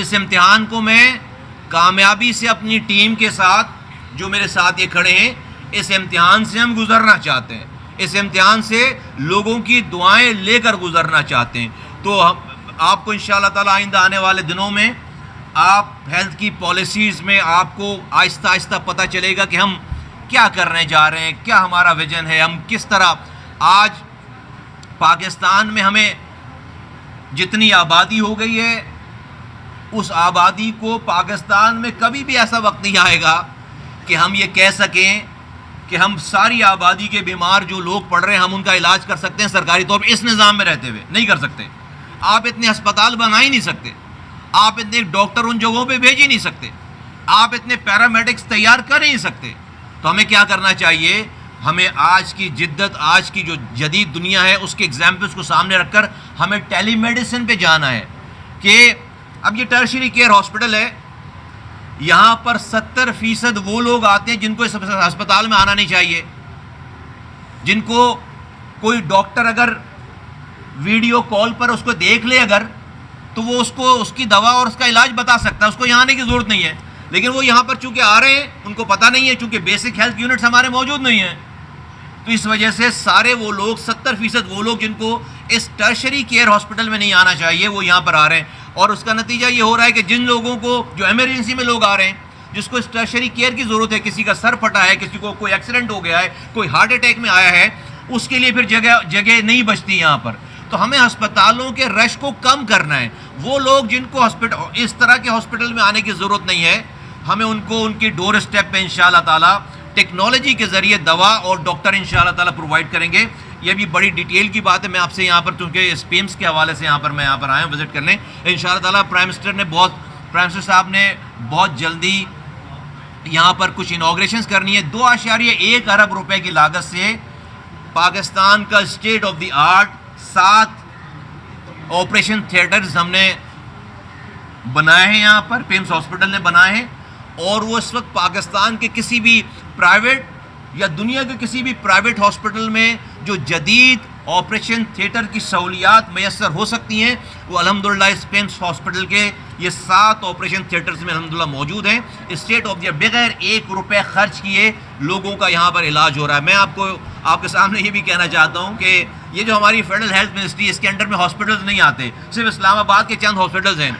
اس امتحان کو میں کامیابی سے اپنی ٹیم کے ساتھ جو میرے ساتھ یہ کھڑے ہیں اس امتحان سے ہم گزرنا چاہتے ہیں، اس امتحان سے لوگوں کی دعائیں لے کر گزرنا چاہتے ہیں. تو آپ کو انشاءاللہ تعالی آئندہ آنے والے دنوں میں آپ ہیلتھ کی پالیسیز میں آپ کو آہستہ آہستہ پتہ چلے گا کہ ہم کیا کرنے جا رہے ہیں، کیا ہمارا ویژن ہے، ہم کس طرح آج پاکستان میں ہمیں جتنی آبادی ہو گئی ہے اس آبادی کو پاکستان میں کبھی بھی ایسا وقت نہیں آئے گا کہ ہم یہ کہہ سکیں کہ ہم ساری آبادی کے بیمار جو لوگ پڑ رہے ہیں ہم ان کا علاج کر سکتے ہیں سرکاری طور پر اس نظام میں رہتے ہوئے. نہیں کر سکتے. آپ اتنے ہسپتال بنا ہی نہیں سکتے، آپ اتنے ڈاکٹر ان جگہوں پہ بھیج ہی نہیں سکتے، آپ اتنے پیرامیڈکس تیار کر نہیں سکتے. تو ہمیں کیا کرنا چاہیے؟ ہمیں آج کی جدت، آج کی جو جدید دنیا ہے اس کے ایگزامپلس کو سامنے رکھ کر ہمیں ٹیلی میڈیسن پہ جانا ہے. کہ اب یہ ٹرشری کیئر ہاسپٹل ہے، یہاں پر 70% وہ لوگ آتے ہیں جن کو اس ہسپتال میں آنا نہیں چاہیے، جن کو کوئی ڈاکٹر اگر ویڈیو کال پر اس کو دیکھ لے اگر تو وہ اس کی دوا اور اس کا علاج بتا سکتا ہے، اس کو یہاں آنے کی ضرورت نہیں ہے. لیکن وہ یہاں پر چونکہ آ رہے ہیں ان کو پتہ نہیں ہے، چونکہ بیسک ہیلتھ یونٹس ہمارے موجود نہیں ہیں. تو اس وجہ سے سارے وہ لوگ 70% وہ لوگ جن کو اس ٹرشری کیئر ہاسپٹل میں نہیں آنا چاہیے وہ یہاں پر آ رہے ہیں. اور اس کا نتیجہ یہ ہو رہا ہے کہ جن لوگوں کو جو ایمرجنسی میں لوگ آ رہے ہیں، جس کو اس ٹرشری کیئر کی ضرورت ہے، کسی کا سر پھٹا ہے، کسی کو کوئی ایکسیڈنٹ ہو گیا ہے، کوئی ہارٹ اٹیک میں آیا ہے، اس کے لیے پھر جگہ نہیں بچتی یہاں پر. تو ہمیں ہسپتالوں کے رش کو کم کرنا ہے. وہ لوگ جن کو اس طرح کے ہاسپٹل میں آنے کی ضرورت نہیں ہے ہمیں ان کو ان کی ڈور اسٹیپ پہ انشاءاللہ تعالی ٹیکنالوجی کے ذریعے دوا اور ڈاکٹر انشاءاللہ تعالی پرووائڈ کریں گے. یہ بھی بڑی ڈیٹیل کی بات ہے. میں آپ سے یہاں پر چونکہ اسپیمس کے حوالے سے میں یہاں پر آیا ہوں وزٹ کرنے. انشاءاللہ تعالی پرائم منسٹر صاحب نے بہت جلدی یہاں پر کچھ انوگریشنز کرنی ہے. 2.1 ارب روپے کی لاگت سے پاکستان کا state of the art 7 operation theatres ہم نے بنائے ہیں، یہاں پر پیمس ہاسپٹل نے بنائے ہیں. اور وہ اس وقت پاکستان کے کسی بھی پرائیویٹ یا دنیا کے کسی بھی پرائیویٹ ہاسپٹل میں جو جدید آپریشن تھیٹر کی سہولیات میسر ہو سکتی ہیں وہ الحمدللہ اس پیمس ہاسپٹل کے یہ 7 آپریشن تھیٹرز میں الحمدللہ موجود ہیں. اسٹیٹ آف دی بغیر 1 روپے خرچ کیے لوگوں کا یہاں پر علاج ہو رہا ہے. میں آپ کے سامنے یہ بھی کہنا چاہتا ہوں کہ یہ جو ہماری فیڈرل ہیلتھ منسٹری اس کے انڈر میں ہاسپٹلز نہیں آتے، صرف اسلام آباد کے چند ہاسپٹلز ہیں.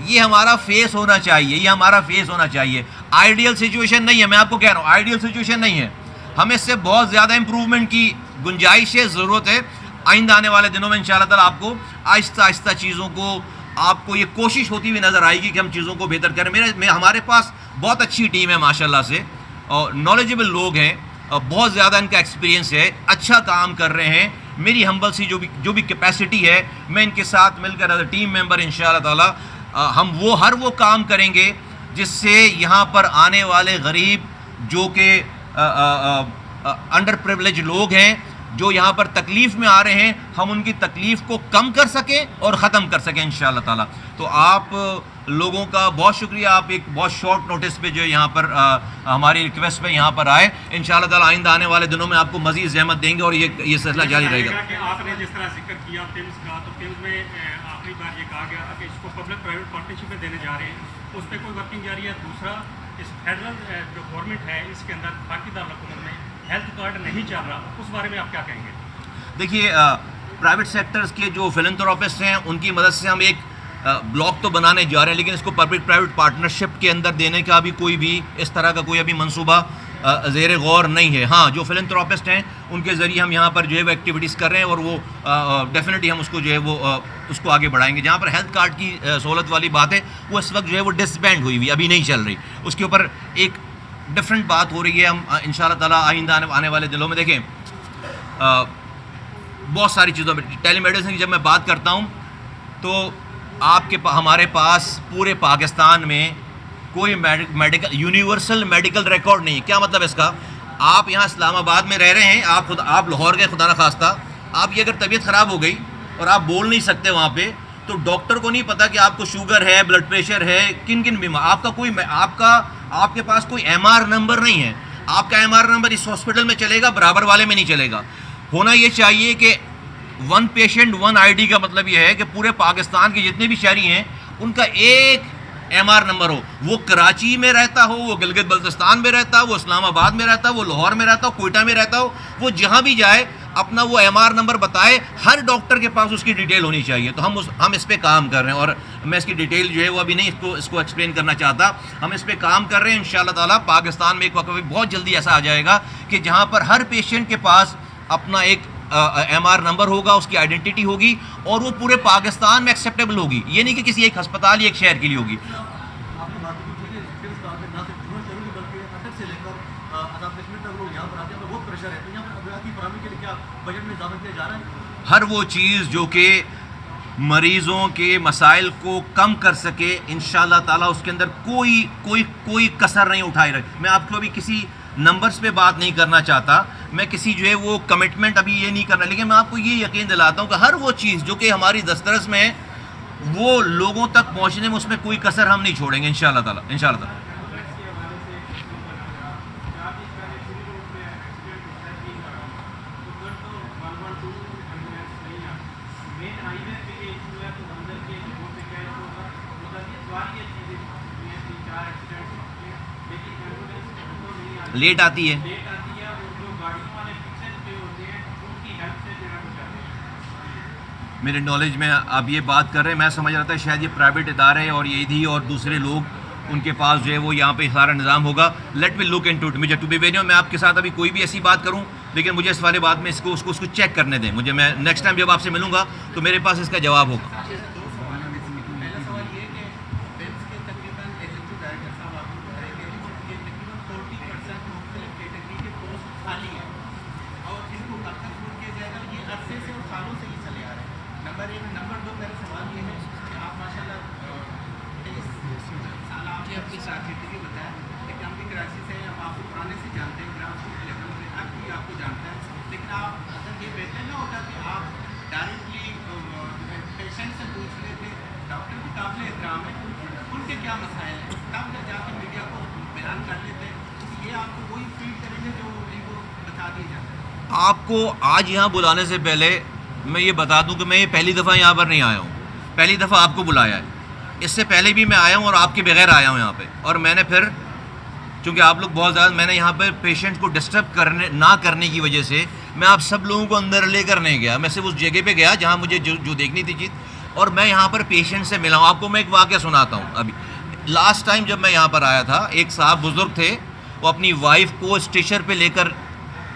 یہ ہمارا فیس ہونا چاہیے، یہ ہمارا فیس ہونا چاہیے. آئیڈیل سچویشن نہیں ہے، میں آپ کو کہہ رہا ہوں آئیڈیل سچویشن نہیں ہے. ہمیں اس سے بہت زیادہ امپروومنٹ کی گنجائش ہے، ضرورت ہے. آئندہ آنے والے دنوں میں انشاءاللہ تعالی آپ کو آہستہ آہستہ چیزوں کو آپ کو یہ کوشش ہوتی ہوئی نظر آئے گی کہ ہم چیزوں کو بہتر کریں. ہمارے پاس بہت اچھی ٹیم ہے ماشاءاللہ سے، اور نالجبل لوگ ہیں، بہت زیادہ ان کا ایکسپیرینس ہے، اچھا کام کر رہے ہیں. میری ہمبل سی جو بھی کیپیسٹی ہے میں ان کے ساتھ مل کر ایز اے ٹیم ممبر انشاءاللہ تعالی ہم ہر وہ کام کریں گے جس سے یہاں پر آنے والے غریب جو کہ انڈر پریولیج لوگ ہیں جو یہاں پر تکلیف میں آ رہے ہیں ہم ان کی تکلیف کو کم کر سکیں اور ختم کر سکیں انشاءاللہ تعالی. تو آپ لوگوں کا بہت شکریہ، آپ ایک بہت شارٹ نوٹس پہ جو یہاں پر ہماری ریکویسٹ پہ یہاں پر آئے. انشاءاللہ تعالی آئندہ آنے والے دنوں میں آپ کو مزید زحمت دیں گے اور یہ سلسلہ جاری رہے گا. آپ نے جس طرح ذکر کیا پیمس کا، تو پیمس میں آخری بار یہ کہا گیا تھا کہ اس کو پبلک پرائیویٹ پارٹنرشپ میں دینے جا رہے ہیں، اس پہ کوئی ورکنگ جاری ہے. دوسرا اس فیڈرل جو گورنمنٹ ہے اس کے اندر باقی دارالحکومت میں ہیلتھ کارڈ نہیں چل رہا، اس بارے میں آپ کیا کہیں گے؟ دیکھیے پرائیویٹ سیکٹرز کے جو فلنتھراپسٹ ہیں ان کی مدد سے ہم ایک بلاک تو بنانے جا رہے ہیں، لیکن اس کو پبلک پرائیویٹ پارٹنرشپ کے اندر دینے کا بھی کوئی بھی اس طرح کا کوئی ابھی منصوبہ زیر غور نہیں ہے. ہاں جو فلنتھراپسٹ ہیں ان کے ذریعے ہم یہاں پر جو ہے وہ ایکٹیویٹیز کر رہے ہیں اور وہ ڈیفینیٹلی ہم اس کو جو ہے وہ اس کو آگے بڑھائیں گے. جہاں پر ہیلتھ کارڈ کی سہولت والی بات ہے وہ اس وقت جو ہے وہ ڈسبینڈ ہوئی ہوئی ابھی نہیں چل رہی، اس کے اوپر ایک ڈفرینٹ بات ہو رہی ہے. ہم انشاءاللہ تعالیٰ آئندہ آنے والے دنوں میں دیکھیں بہت ساری چیزوں میں ٹیلی میڈیسن کی جب میں بات کرتا ہوں تو ہمارے پاس پورے پاکستان میں کوئی میڈیکل یونیورسل میڈیکل ریکارڈ نہیں. کیا مطلب اس کا؟ آپ یہاں اسلام آباد میں رہ رہے ہیں، آپ لاہور گئے خدا نخواستہ، آپ کی اگر طبیعت خراب ہو گئی اور آپ بول نہیں سکتے وہاں پہ تو ڈاکٹر کو نہیں پتا کہ آپ کو شوگر ہے، بلڈ پریشر ہے، کن بیمار آپ کے پاس کوئی ایم آر نمبر نہیں ہے. آپ کا ایم آر نمبر اس ہاسپٹل میں چلے گا، برابر والے میں نہیں چلے گا. ہونا یہ چاہیے کہ 1 پیشنٹ 1 ID کا مطلب یہ ہے کہ پورے پاکستان کے جتنے بھی شہری ہیں ان کا ایک MR نمبر ہو، وہ کراچی میں رہتا ہو، وہ گلگت بلتستان میں رہتا ہو، وہ اسلام آباد میں رہتا ہو، وہ لاہور میں رہتا ہو، کوئٹہ میں رہتا ہو، وہ جہاں بھی جائے اپنا وہ MR نمبر بتائے. ہر ڈاکٹر کے پاس اس کی ڈیٹیل ہونی چاہیے. تو ہم اس پہ کام کر رہے ہیں، اور میں اس کی ڈیٹیل جو ہے وہ ابھی نہیں اس کو ایکسپلین کرنا چاہتا. ہم اس پہ کام کر رہے ہیں. انشاءاللہ تعالیٰ پاکستان میں ایک وقت بہت جلدی ایسا آ جائے گا کہ جہاں پر ہر پیشنٹ کے پاس اپنا ایک MR نمبر ہوگا، اس کی آئیڈینٹی ہوگی، اور وہ پورے پاکستان میں ایکسیپٹیبل ہوگی. یہ نہیں کہ کسی ایک ہسپتال یا ایک شہر کے لیے ہوگی. ہر وہ چیز جو کہ مریضوں کے مسائل کو کم کر سکے، انشاءاللہ تعالیٰ اس کے اندر کوئی کسر نہیں اٹھائی رہے. میں آپ کو ابھی کسی نمبرز پہ بات نہیں کرنا چاہتا، میں کسی جو ہے وہ کمٹمنٹ ابھی یہ نہیں کرنا، لیکن میں آپ کو یہ یقین دلاتا ہوں کہ ہر وہ چیز جو کہ ہماری دسترس میں ہے وہ لوگوں تک پہنچنے میں اس میں کوئی کسر ہم نہیں چھوڑیں گے انشاءاللہ تعالیٰ. انشاءاللہ تعالیٰ لیٹ آتی ہے. میرے نالج میں آپ یہ بات کر رہے ہیں، میں سمجھ رہا تھا شاید یہ پرائیویٹ ادارے اور یہ ایدھی اور دوسرے لوگ ان کے پاس جو ہے وہ یہاں پہ سارا نظام ہوگا. Let me look into it. مجھے ٹو بی ویری، میں آپ کے ساتھ ابھی کوئی بھی ایسی بات کروں، لیکن مجھے اس والے بات میں اس کو چیک کرنے دیں. میں نیکسٹ ٹائم جب آپ سے ملوں گا تو میرے پاس اس کا جواب ہوگا. آپ کو آج یہاں بلانے سے پہلے میں یہ بتا دوں کہ میں یہ پہلی دفعہ یہاں پر نہیں آیا ہوں. پہلی دفعہ آپ کو بلایا ہے. اس سے پہلے بھی میں آیا ہوں اور آپ کے بغیر آیا ہوں یہاں پہ. اور میں نے پھر چونکہ آپ لوگ بہت زیادہ، میں نے یہاں پہ پیشنٹ کو ڈسٹرب نہ کرنے کی وجہ سے میں آپ سب لوگوں کو اندر لے کر نہیں گیا. میں صرف اس جگہ پہ گیا جہاں مجھے جو دیکھنی تھی چیز، اور میں یہاں پر پیشنٹ سے ملا ہوں. آپ کو میں ایک واقعہ سناتا ہوں. ابھی لاسٹ ٹائم جب میں یہاں پر آیا تھا، ایک صاحب بزرگ تھے، وہ اپنی وائف کو اسٹریچر پہ لے کر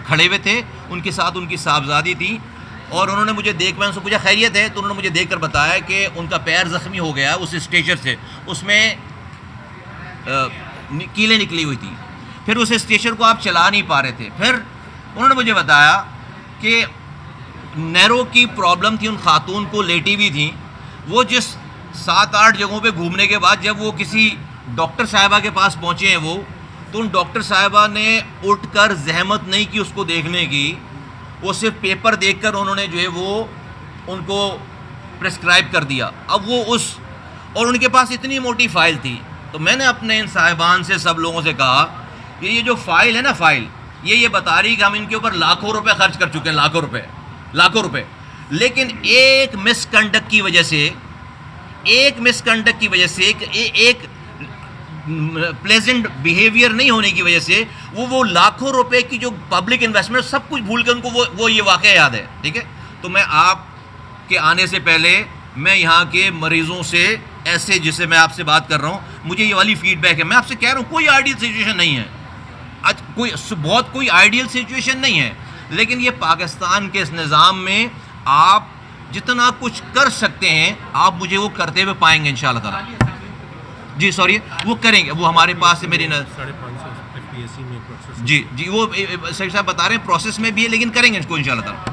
کھڑے ہوئے تھے. ان کے ساتھ ان کی صاحبزادی تھی، اور انہوں نے مجھے دیکھ، میں ان سے پوچھا خیریت ہے، تو انہوں نے مجھے دیکھ کر بتایا کہ ان کا پیر زخمی ہو گیا اس اسٹریچر سے. اس میں کیلیں نکلی ہوئی تھیں. پھر اس اسٹریچر کو آپ چلا نہیں پا رہے تھے. پھر انہوں نے مجھے بتایا کہ نیرو کی پرابلم تھی ان خاتون کو، لیٹی ہوئی تھیں. وہ جس 7-8 جگہوں پہ گھومنے کے بعد جب وہ کسی ڈاکٹر صاحبہ کے پاس پہنچے ہیں وہ، تو ان ڈاکٹر صاحبہ نے اٹھ کر زحمت نہیں کی اس کو دیکھنے کی. وہ صرف پیپر دیکھ کر انہوں نے جو ہے وہ ان کو پرسکرائب کر دیا. اب وہ اور ان کے پاس اتنی موٹی فائل تھی. تو میں نے اپنے ان صاحبان سے سب لوگوں سے کہا کہ یہ جو فائل ہے نا، فائل یہ بتا رہی کہ ہم ان کے اوپر لاکھوں روپے خرچ کر چکے ہیں، لاکھوں روپے. لیکن ایک مس کنڈکٹ کی وجہ سے، ایک پلیزنٹ بیہیویئر نہیں ہونے کی وجہ سے وہ لاکھوں روپے کی جو پبلک انویسٹمنٹ سب کچھ بھول کے ان کو وہ یہ واقعہ یاد ہے. ٹھیک ہے. تو میں آپ کے آنے سے پہلے میں یہاں کے مریضوں سے ایسے، جسے میں آپ سے بات کر رہا ہوں، مجھے یہ والی فیڈ بیک ہے. میں آپ سے کہہ رہا ہوں کوئی آئیڈیل سچویشن نہیں ہے، کوئی آئیڈیل سچویشن نہیں ہے، لیکن یہ پاکستان کے اس نظام میں آپ جتنا کچھ کر سکتے ہیں آپ مجھے وہ کرتے ہوئے پائیں گے انشاءاللہ تعالیٰ. جی سوری، وہ کریں گے، وہ ہمارے پاس ہے. میری جی وہ سیکٹر صاحب بتا رہے ہیں پروسیس میں بھی ہے، لیکن کریں گے اس کو انشاءاللہ تعالیٰ.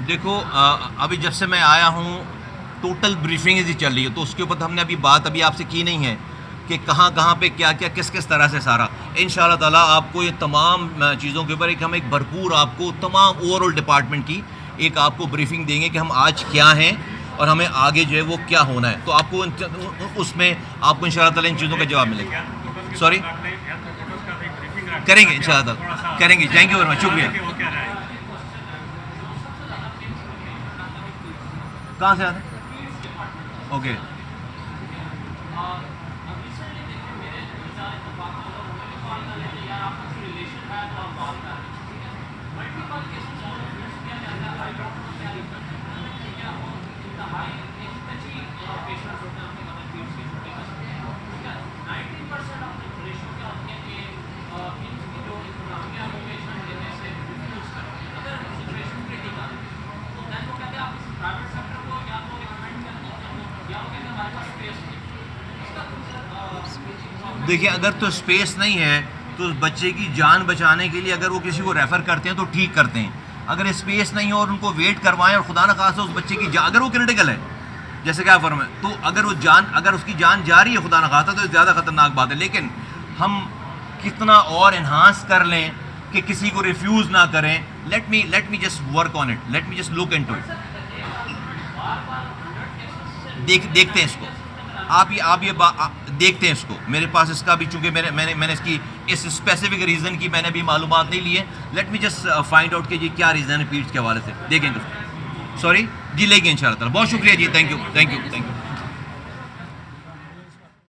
دیکھو ابھی جب سے میں آیا ہوں ٹوٹل بریفنگ ہی چل رہی ہے، تو اس کے اوپر ہم نے ابھی آپ سے کی نہیں ہے کہ کہاں پہ کیا کس طرح سے سارا. انشاءاللہ تعالیٰ آپ کو یہ تمام چیزوں کے اوپر ہم بھرپور آپ کو تمام اوور آل ڈپارٹمنٹ کی ایک آپ کو بریفنگ دیں گے کہ ہم آج کیا ہیں اور ہمیں آگے جو ہے وہ کیا ہونا ہے. تو آپ کو اس میں آپ کو انشاءاللہ تعالیٰ ان چیزوں کا جواب ملے گا. سوری کریں گے انشاءاللہ تعالیٰ کریں گے. تھینک یو ویری مچ, شکریہ. کہاں سے آتے ہیں؟ اوکے. دیکھیں اگر تو اسپیس نہیں ہے تو اس بچے کی جان بچانے کے لیے اگر وہ کسی کو ریفر کرتے ہیں تو ٹھیک کرتے ہیں. اگر اسپیس نہیں ہو اور ان کو ویٹ کروائیں اور خدا نخواستہ اس بچے کی جان, اگر وہ کرٹیکل ہے جیسے کیا فرمائیں, تو اگر اس کی جان جا رہی ہے خدا نخواستہ تو زیادہ خطرناک بات ہے. لیکن ہم کتنا اور انہانس کر لیں کہ کسی کو ریفیوز نہ کریں. Let me just work on it, let me just look into it. دیکھتے ہیں اس کو, آپ یہ دیکھتے ہیں اس کو. میرے پاس اس کا بھی چونکہ میں نے اس کی اس اسپیسیفک ریزن کی میں نے بھی معلومات نہیں لی ہے. Late me just find out کہ یہ کیا ریزن ہے پیٹس کے حوالے سے. دیکھیں گے. سوری جی, لے گے ان شاء اللہ تعالیٰ. بہت شکریہ جی, تھینک یو.